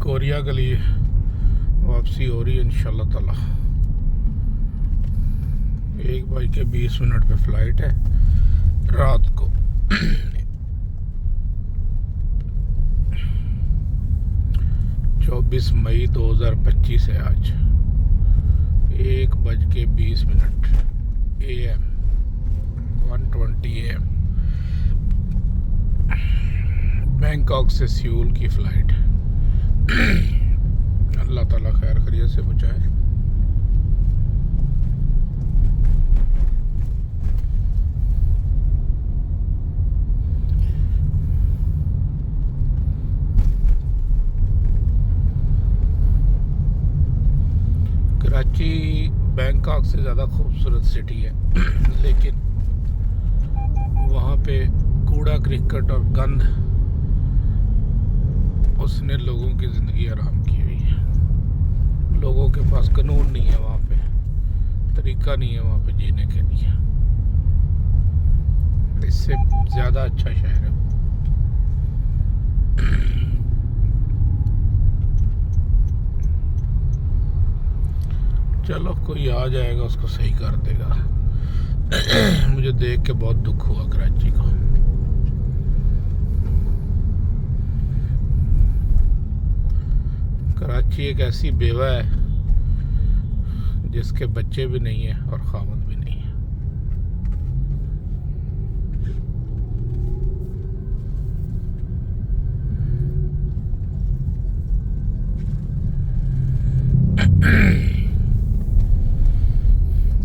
Korea के लिए वापसी हो रही है इंशाल्लाह ताला। 1:20 पे फ़्लाइट है रात को। 24 मई 2025 है आज। 1:20 AM 1:20 AM बैंकॉक से सियोल की फ़्लाइट। अल्लाह ताला खैर खैरियत से पहुँचाए। कराची बैंकॉक से ज़्यादा खूबसूरत सिटी है, लेकिन वहाँ पे कूड़ा क्रिकेट और गंद उसने लोगों की ज़िंदगी आराम की हुई है। लोगों के पास कानून नहीं है, वहाँ पे तरीका नहीं है वहाँ पे जीने के लिए। इससे ज़्यादा अच्छा शहर है। चलो कोई आ जाएगा, उसको सही कर देगा। मुझे देख के बहुत दुख हुआ कराची को। कराची एक ऐसी बेवा है जिसके बच्चे भी नहीं है और खामद भी नहीं है।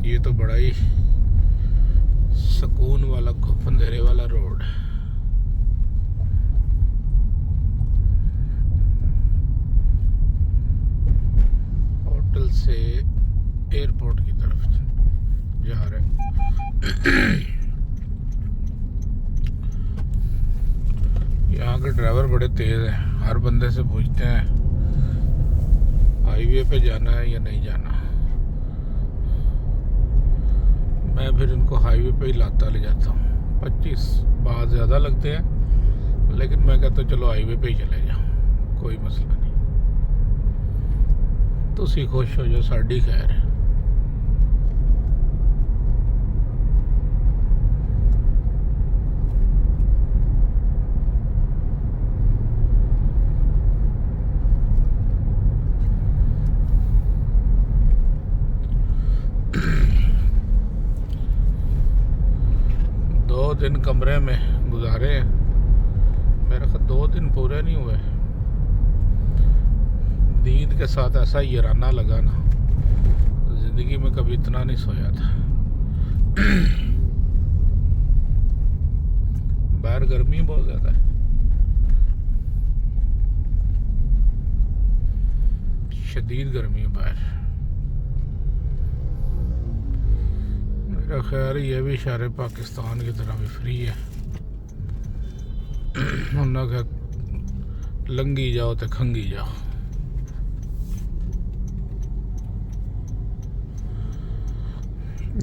ये तो बड़ा ही सुकून वाला अंधेरे वाला रोड। होटल से एयरपोर्ट की तरफ जा रहे हैं। यहाँ के ड्राइवर बड़े तेज हैं, हर बंदे से पूछते हैं हाईवे पे जाना है या नहीं जाना। मैं फिर इनको हाईवे पे ही लाता ले जाता हूँ। 25 बात ज़्यादा लगते हैं, लेकिन मैं कहता चलो हाईवे पे ही चले जाओ, कोई मसला नहीं। तुसी खुश हो जाओ, साड़ी खैर है। दिन कमरे में गुजारे हैं, मेरे ख्याल 2 दिन पूरे नहीं हुए। नींद के साथ ऐसा यराना लगा ना, जिंदगी में कभी इतना नहीं सोया था। बाहर गर्मी बहुत ज़्यादा है, शदीद गर्मी है बाहर। मेरा ख्याल ये भी शहर पाकिस्तान की तरह भी फ्री है। उन्होंने लंगी जाओ तो खंगी जाओ।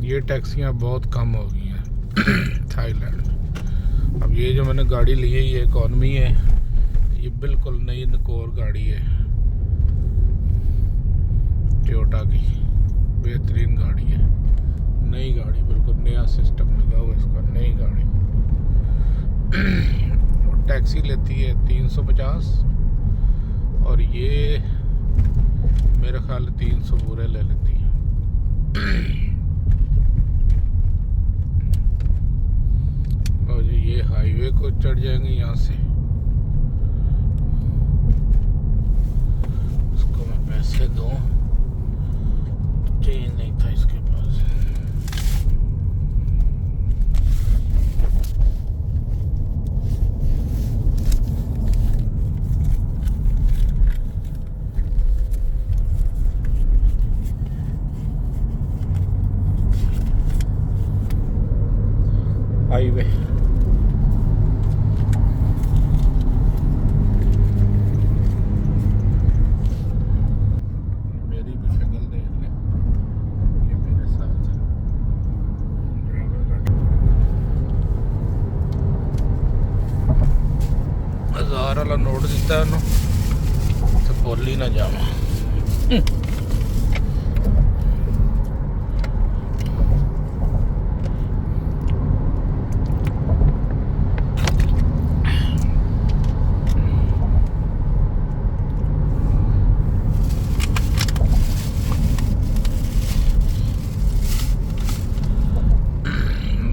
ये टैक्सियाँ बहुत कम हो गई हैं थाईलैंड में। अब ये जो मैंने गाड़ी ली है ये इकॉनमी है, ये बिल्कुल नई नकोर गाड़ी है टोयोटा की, बेहतरीन गाड़ी है। नई गाड़ी, बिल्कुल नया सिस्टम लगा हुआ इसका, नई गाड़ी। और टैक्सी लेती है 350 और ये मेरे ख्याल 300 पूरे ले लेती है। और ये हाईवे को चढ़ जाएंगे यहाँ से। उसको मैं पैसे दूँ, चेंज नहीं था इसके पास। हाईवे मेरी भी शक्ल देख ले, ये मेरे साथ ड्राइवर 1000 वाला नोट दिता है उन्होंने, खोली ना जावा।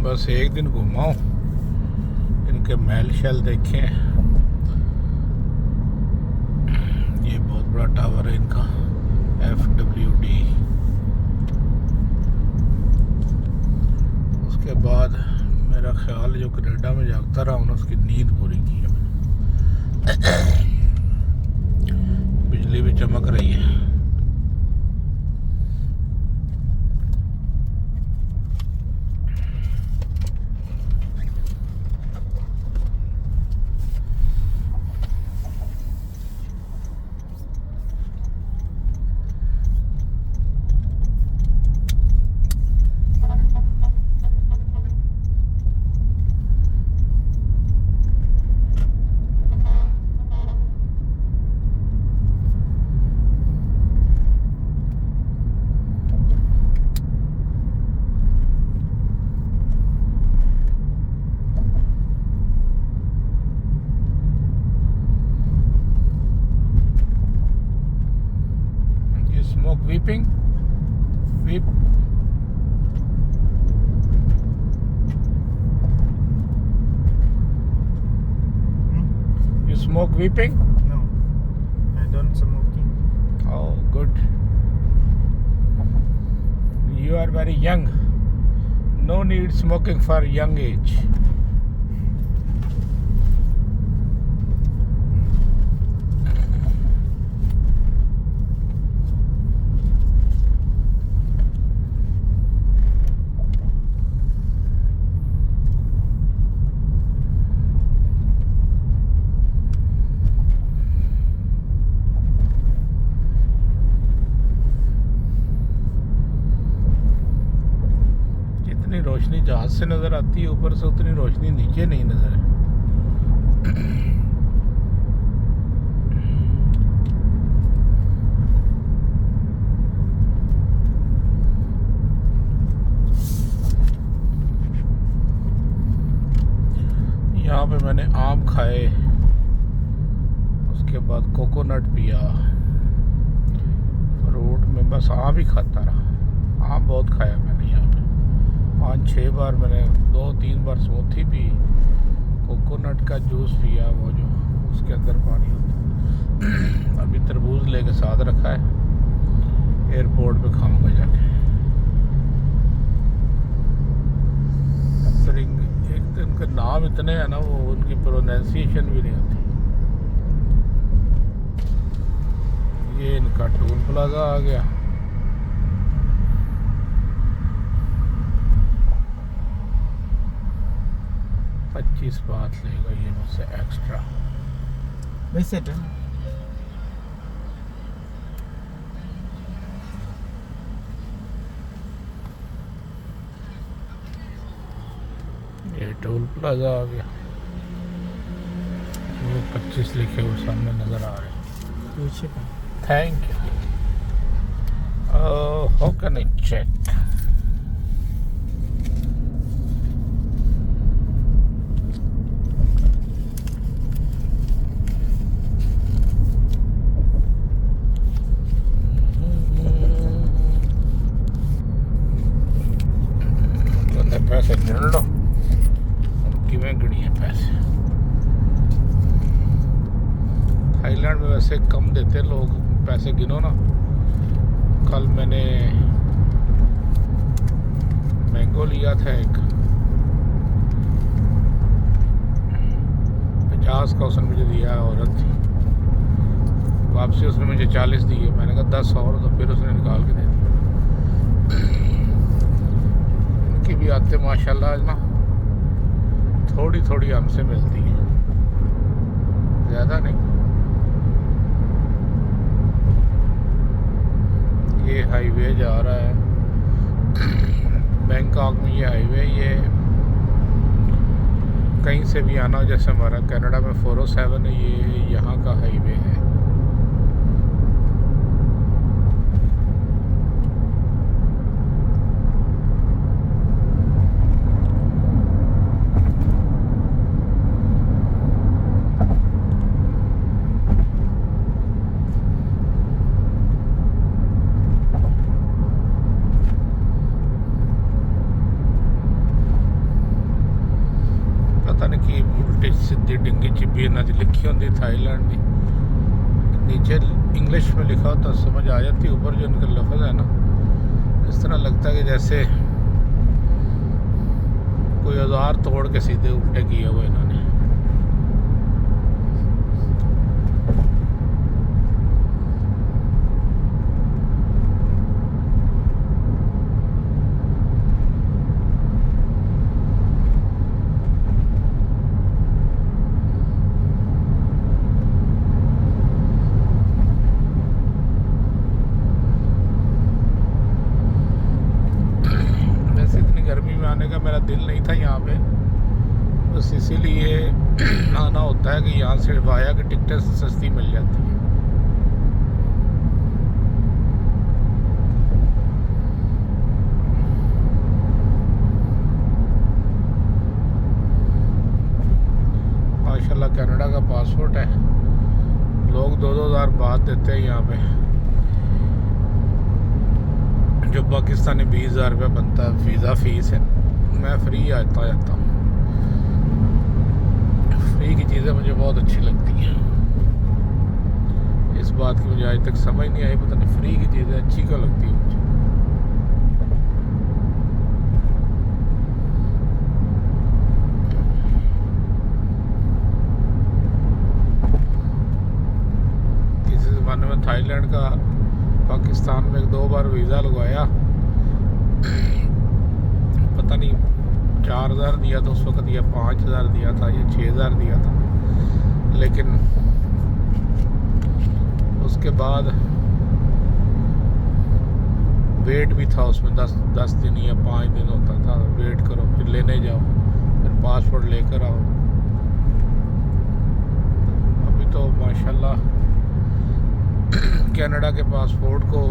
बस एक दिन घुमाओ, इनके महल शहल देखे। ये बहुत बड़ा टावर है इनका, FWD। उसके बाद मेरा ख्याल जो कनाडा में जागता रहा हूँ उसकी नींद पूरी की है मैंने। बिजली भी चमक रही है। Smoke weeping? Weep. You smoke weeping? No, I don't smoking. Oh, good. You are very young. No need smoking for young age. रोशनी जहाज से नजर आती है ऊपर से, उतनी रोशनी नीचे नहीं नजर है। यहाँ पे मैंने आम खाए, उसके बाद कोकोनट पिया। फ्रूट में बस आम ही खाता रहा। आम बहुत खाया मैंने यहाँ पे। 5-6 बार मैंने 2-3 बार स्मूथी पी, कोकोनट का जूस पिया, वो जो उसके अंदर पानी होता है। अभी तरबूज लेके साथ रखा है, एयरपोर्ट पे खाऊंगा जाके। एक तो इनके नाम इतने हैं ना, वो उनकी प्रोनाउंसिएशन भी नहीं होती। ये इनका टोल प्लाजा आ गया। $25 लेगा ये मुझसे एक्स्ट्रा। वैसे तो ये टोल प्लाजा आ गया। वो 25 लिखे हुए सामने नजर आ रहे। Thank you. How can I check? पैसे गिन लो, किमें गिनिए पैसे। थाईलैंड में वैसे कम देते लोग, पैसे गिनो ना। कल मैंने मैंगो लिया था एक, 50 का उसने मुझे दिया, औरत थी। वापसी उसने मुझे 40 दिए। मैंने कहा 10 और, तो फिर उसने निकाल के दे दिया। की भी आते माशाल्लाह आज ना थोड़ी थोड़ी हमसे मिलती है, ज़्यादा नहीं। ये हाईवे जा रहा है बैंकॉक में। ये हाईवे ये कहीं से भी आना, जैसे हमारा कनाडा में 407 है, ये यहाँ का हाईवे है। भी इन्होंने लिखी होती थाईलैंड की, नीचे इंग्लिश में लिखा होता समझ आ जाती, ऊपर जो इनका लफ्ज़ है ना इस तरह लगता है कि जैसे कोई औजार तोड़ के सीधे उल्टे किए हुए इन्होंने। वैसे इतनी गर्मी में आने का मेरा दिल नहीं था यहाँ पे, बस इसीलिए आना होता है कि यहाँ से वाया की टिकटें सस्ती मिल जाती हैं। माशाल्लाह कनाडा का पासपोर्ट है, लोग 2-2 हज़ार बाद देते हैं यहाँ पे, जो पाकिस्तानी 20,000 रुपये बनता है वीज़ा फ़ीस है। मैं फ्री आता जाता हूँ, फ्री की चीज़ें मुझे बहुत अच्छी लगती हैं। इस बात की मुझे आज तक समझ नहीं आई, पता नहीं फ्री की चीज़ें अच्छी क्यों लगती हैं मुझे। किसी ज़माने में थाईलैंड का पाकिस्तान में 2 बार वीज़ा लगवाया, पता नहीं 4,000 दिया था उस वक्त या 5,000 दिया था या 6,000 दिया था, लेकिन उसके बाद वेट भी था उसमें 10 दिन या 5 दिन होता था, वेट करो फिर लेने जाओ फिर पासपोर्ट लेकर आओ। अभी तो माशाल्लाह कनाडा के पासपोर्ट को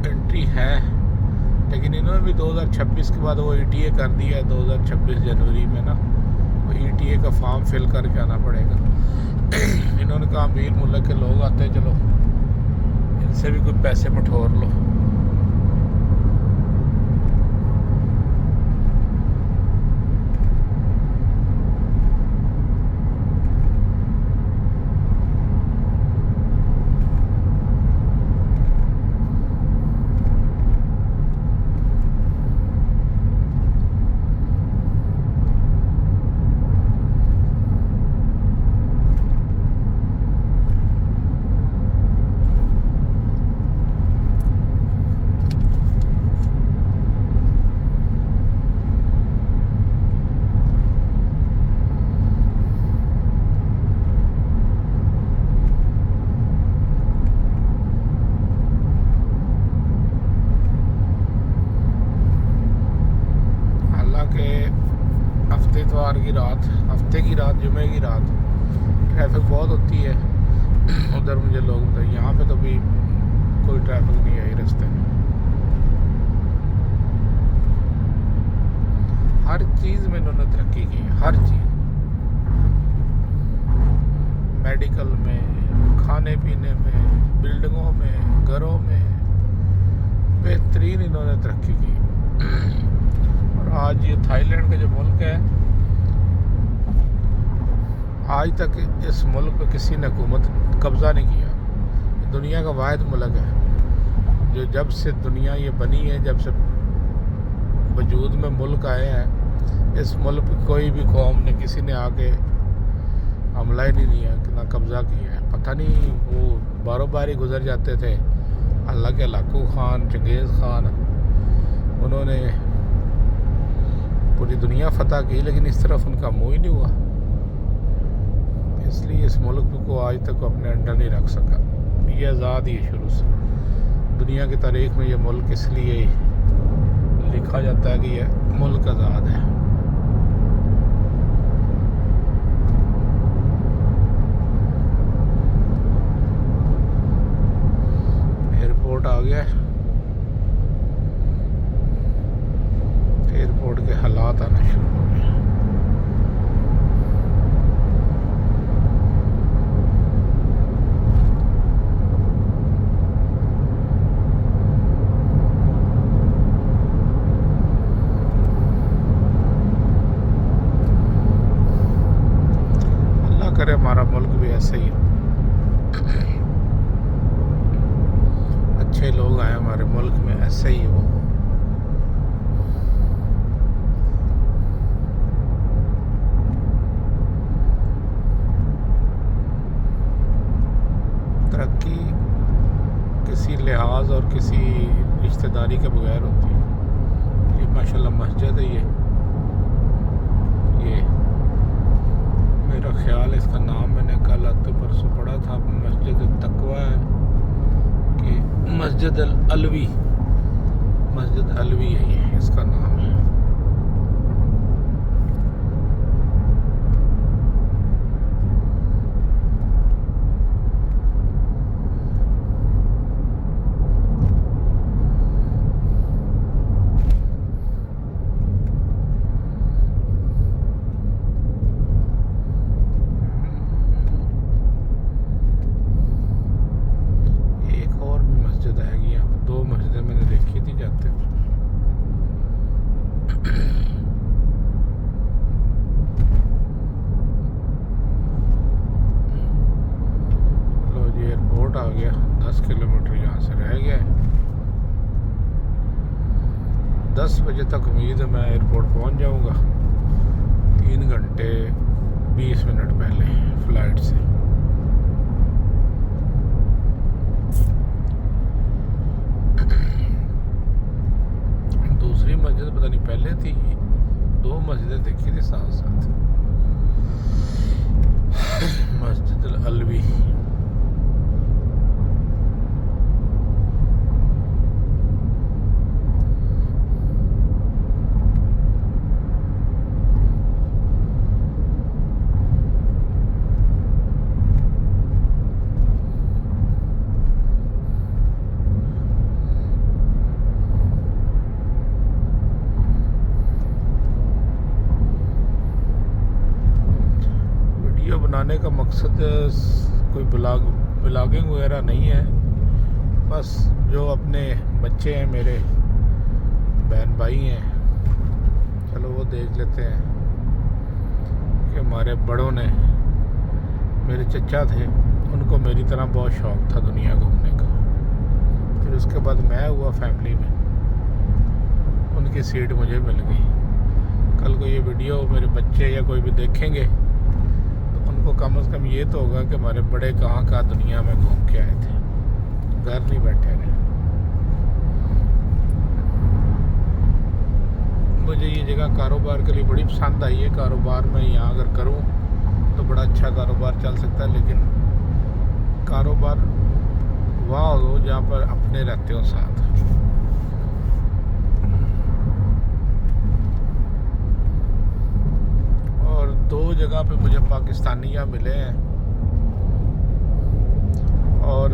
एंट्री है, लेकिन इन्होंने भी 2026 के बाद वो ETA कर दिया है। 2026 जनवरी में ना वो ETA का फॉर्म फिल करके आना पड़ेगा। इन्होंने कहा अमीर मुल्क के लोग आते हैं, चलो इनसे भी कुछ पैसे मठोर लो। हफ्ते की रात जुमे की रात ट्रैफिक बहुत होती है उधर, मुझे लोग बताए। यहाँ पे तो भी कोई ट्रैफिक नहीं आई रास्ते में। हर चीज़ में इन्होंने तरक्की की है, हर चीज़, मेडिकल में, खाने पीने में, बिल्डिंगों में, घरों में बेहतरीन इन्होंने तरक्की की। और आज ये थाईलैंड का जो मुल्क है, आज तक इस मुल्क पे किसी ने हुकूमत कब्ज़ा नहीं किया। दुनिया का वाहिद मुल्क है जो जब से दुनिया ये बनी है, जब से वजूद में मुल्क आए हैं, इस मुल्क पे कोई भी कौम ने, किसी ने आके हमला ही नहीं किया, ना कब्ज़ा किया है। पता नहीं वो बारों बारी गुजर जाते थे, अल्लाह के लाकू खान, चंगेज़ खान, उन्होंने पूरी दुनिया फतह की, लेकिन इस तरफ उनका मुँह ही नहीं हुआ। इसलिए इस मुल्क को आज तक अपने अंडर नहीं रख सका। ये आज़ाद ही है शुरू से। दुनिया की तारीख में ये मुल्क इसलिए लिखा जाता है कि यह मुल्क आज़ाद है। एयरपोर्ट आ गया, एयरपोर्ट के हालात आना शुरू हो गए। सही है वो। तरक्की किसी लिहाज और किसी रिश्तेदारी के बगैर होती है। ये माशाल्लाह मस्जिद है। ये मेरा ख्याल है इसका नाम मैंने कल आते परसों पढ़ा था, मस्जिद तकवा है कि मस्जिद अलवी, मस्जिद अलवी है ये इसका नाम है। आ गया 10 किलोमीटर यहाँ से रह गया है। 10 बजे तक उम्मीद है मैं एयरपोर्ट पहुँच जाऊँगा। 3 घंटे 20 मिनट पहले फ्लाइट से। दूसरी मस्जिद पता नहीं पहले थी, 2 मस्जिदें देखी थी साथ साथ। मस्जिद अलवी बनाने का मकसद कोई ब्लॉगिंग वगैरह नहीं है। बस जो अपने बच्चे हैं, मेरे बहन भाई हैं, चलो वो देख लेते हैं कि हमारे बड़ों ने, मेरे चचा थे, उनको मेरी तरह बहुत शौक़ था दुनिया घूमने का। फिर उसके बाद मैं हुआ फैमिली में, उनकी सीट मुझे मिल गई। कल को ये वीडियो मेरे बच्चे या कोई भी देखेंगे को कम से कम ये तो होगा कि हमारे बड़े कहाँ दुनिया में घूम के आए थे, घर नहीं बैठे रहे। मुझे ये जगह कारोबार के लिए बड़ी पसंद आई है। कारोबार में यहाँ अगर करूँ तो बड़ा अच्छा कारोबार चल सकता है, लेकिन कारोबार वहाँ हो जहाँ पर अपने रहते हो साथ। और 2 जगह पे मुझे पाकिस्तानियाँ मिले हैं और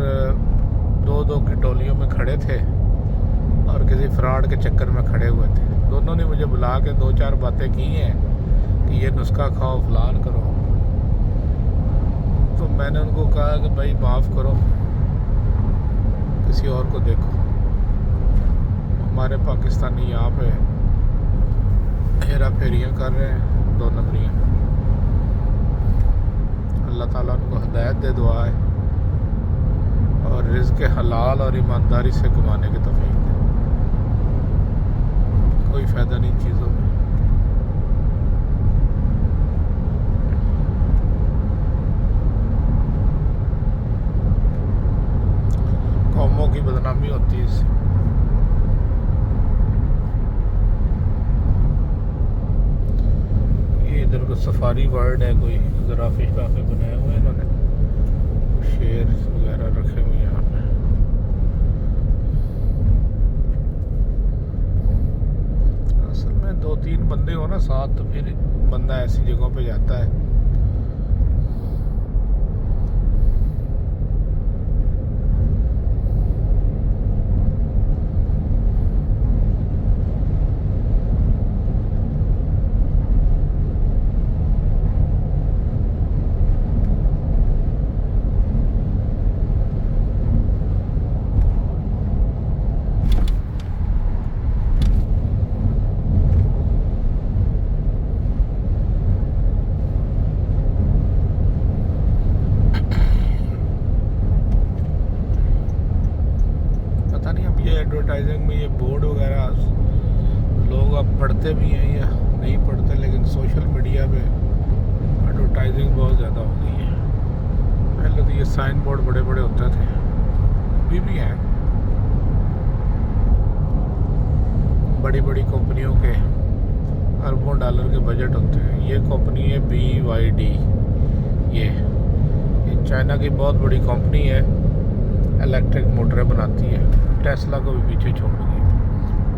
2-2 की टोलियों में खड़े थे और किसी फ्रॉड के चक्कर में खड़े हुए थे। दोनों ने मुझे बुला के 2-4 बातें की हैं कि ये नुस्खा खाओ, फलान करो। तो मैंने उनको कहा कि भाई माफ़ करो, किसी और को देखो। हमारे पाकिस्तानी यहाँ पे हेरा फेरियाँ कर रहे हैं, 2 नंबरियाँ। अल्लाह ताला उनको हिदायत दे, दुआ है, और रिज़्क़ हलाल और ईमानदारी से कमाने की तौफीक दे। कोई फ़ायदा नहीं चीज़ों में। कौमों की बदनामी होती है इससे। इधर को सफारी वर्ल्ड है, कोई ज़राफ़ी शराफ़ी बनाए हुए हैं इन्होंने, शेर वगैरह रखे हुए हैं यहाँ पे। असल में 2-3 बंदे हो ना साथ तो फिर बंदा ऐसी जगहों पे जाता है। में ये बोर्ड वगैरह लोग अब पढ़ते भी हैं या नहीं पढ़ते, लेकिन सोशल मीडिया पे एडवर्टाइजिंग बहुत ज़्यादा हो गई है। पहले तो ये साइन बोर्ड बड़े बड़े होते थे, अभी भी हैं। बड़ी बड़ी कंपनियों के अरबों डॉलर के बजट होते हैं। ये कंपनी है BYD, ये चाइना की बहुत बड़ी कंपनी है, इलेक्ट्रिक मोटरें बनाती है। टेस्ला को भी पीछे छोड़ गई,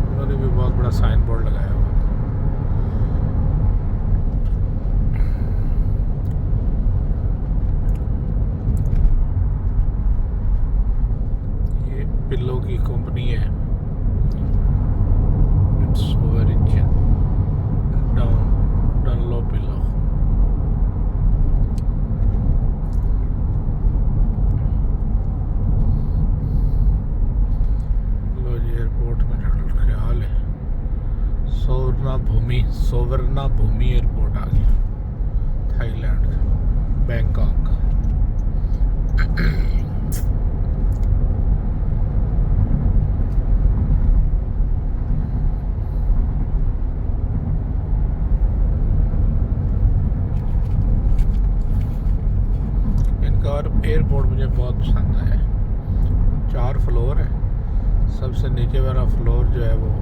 उन्होंने भी बहुत बड़ा साइन बोर्ड लगाया हुआ। ये पिल्लो की कंपनी है, इट्स वेरी डनलो पिल्लो। एयरपोर्ट में ख्याल है सोवर्णा भूमि एयरपोर्ट आ गया, थाईलैंड का, बैंकॉक का। इनका और एयरपोर्ट मुझे बहुत पसंद आया। 4 फ्लोर है, सबसे नीचे वाला फ्लोर जो है वो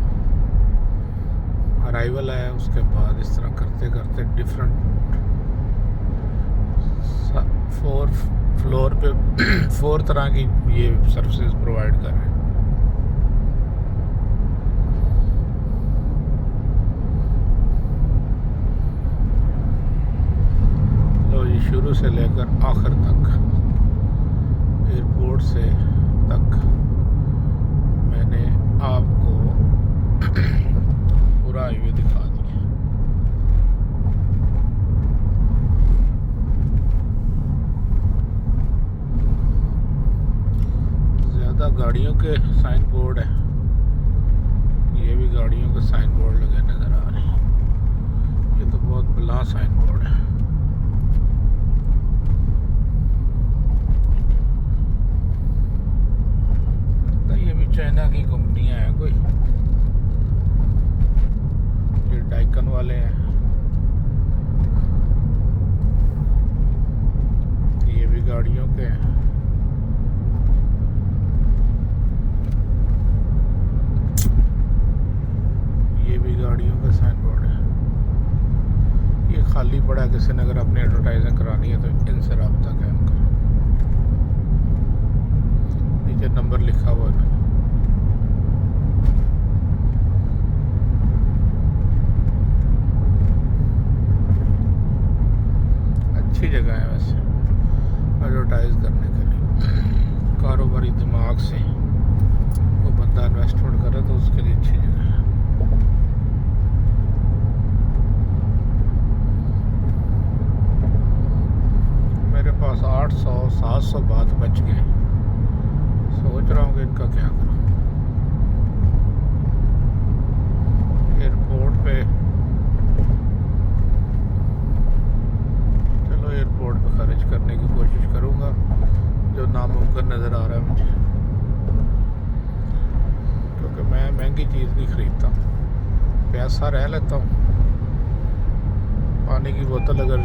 अराइवल है, उसके बाद इस तरह करते करते डिफरेंट 4 फ्लोर पे 4 तरह की ये सर्विसेज प्रोवाइड कर रहे हैं। लो जी, शुरू से लेकर आखिर तक, एयरपोर्ट से तक मैंने आपको पूरा हाईवे दिखा दिया। ज़्यादा गाड़ियों के साइन बोर्ड है, ये भी गाड़ियों के साइन बोर्ड लगे नज़र आ रहे हैं। ये तो बहुत बड़ा साइन बोर्ड है। ये भी चाइना की कंपनियां हैं कोई, ये डाइकन वाले हैं, ये भी गाड़ियों के हैं। ये भी गाड़ियों का साइन बोर्ड है। ये खाली पड़ा, किसी ने अगर अपनी एडवर्टाइजिंग करानी है तो इनसे रब्ता कायम करें। नीचे नंबर लिखा हुआ है। अच्छी जगह है वैसे एडवर्टाइज करने के लिए, कारोबारी दिमाग से वो बंदा इन्वेस्टमेंट करे तो उसके लिए अच्छी जगह है। मेरे पास 800-700 बात बच गए, सोच रहा हूँ कि इनका क्या करूँ। एयरपोर्ट पे, चलो एयरपोर्ट पे खर्च करने की कोशिश करूँगा जो नामुमकिन नज़र आ रहा है मुझे, क्योंकि मैं महंगी चीज़ नहीं ख़रीदता, पैसा रह लेता हूँ। पानी की बोतल अगर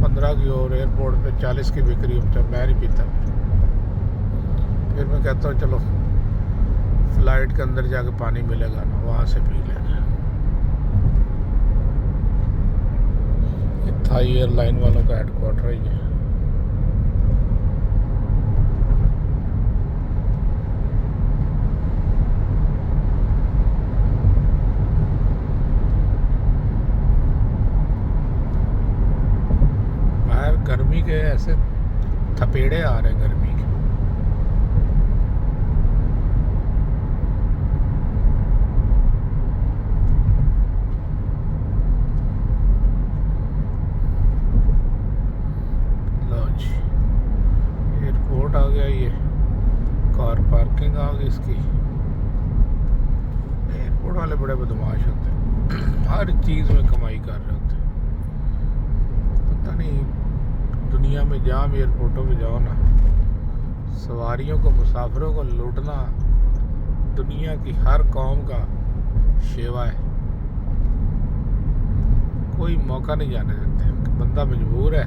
15 की और एयरपोर्ट पे 40 की बिक रही हो तो मैं नहीं पीता। फिर मैं कहता हूँ चलो फ्लाइट के अंदर जाके पानी मिलेगा ना, वहाँ से पी लेंगे। थाई एयरलाइन वालों का हेडक्वार्टर है ये। बाहर गर्मी के ऐसे थपेड़े आ रहे हैं गर्मी के। एयरपोर्ट आ गया, ये कार पार्किंग आ गई इसकी। एयरपोर्ट वाले बड़े बदमाश होते हैं, हर चीज़ में कमाई कर रहे होते हैं। पता नहीं, दुनिया में जहाँ भी एयरपोर्टों पे जाओ ना, सवारियों को, मुसाफिरों को लूटना दुनिया की हर कौम का शेवा है, कोई मौका नहीं जाने देते। बंदा मजबूर है,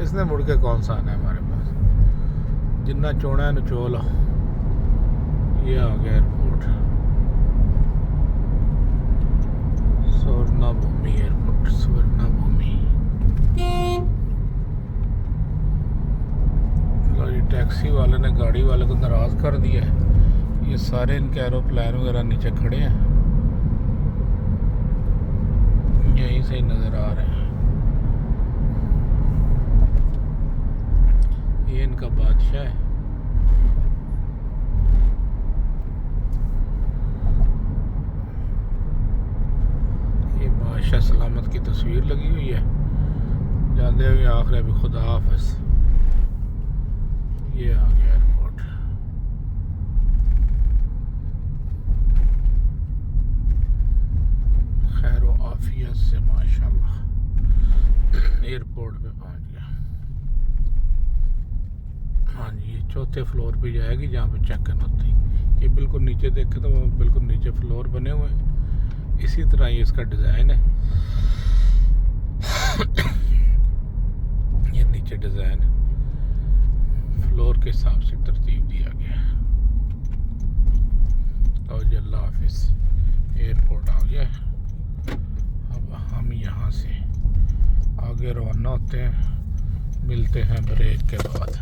इसने मुड़ के कौन सा आना है हमारे पास। जिन्ना चोना है नचो लो। ये आ गया एयरपोर्ट, स्वर्णा भूमि एयरपोर्ट, स्वर्णा भूमि। लो जी, टैक्सी वाले ने गाड़ी वाले को नाराज़ कर दिया है। ये सारे इनके एरोप्लेन वगैरह नीचे खड़े हैं, यहीं से ही नज़र आ रहे हैं। ये इनका बादशाह है। ये बादशाह सलामत की तस्वीर लगी हुई है। जाते हुए आखिर अभी खुदा हाफिज़। ये आ गया एयरपोर्ट। खैर व आफियत से माशाल्लाह एयरपोर्ट पे पहुंच गया। हाँ जी, ये चौथे फ्लोर पे जाएगी जहाँ पे चेक इन होती है। ये बिल्कुल नीचे देखे तो बिल्कुल नीचे फ्लोर बने हुए हैं। इसी तरह ये इसका डिज़ाइन है। ये नीचे डिज़ाइन है, फ्लोर के हिसाब से तरतीब दिया गया है। और जी अल्लाह हाफिज़, एयरपोर्ट आ गया। अब हम यहाँ से आगे रवाना होते हैं, मिलते हैं ब्रेक के बाद।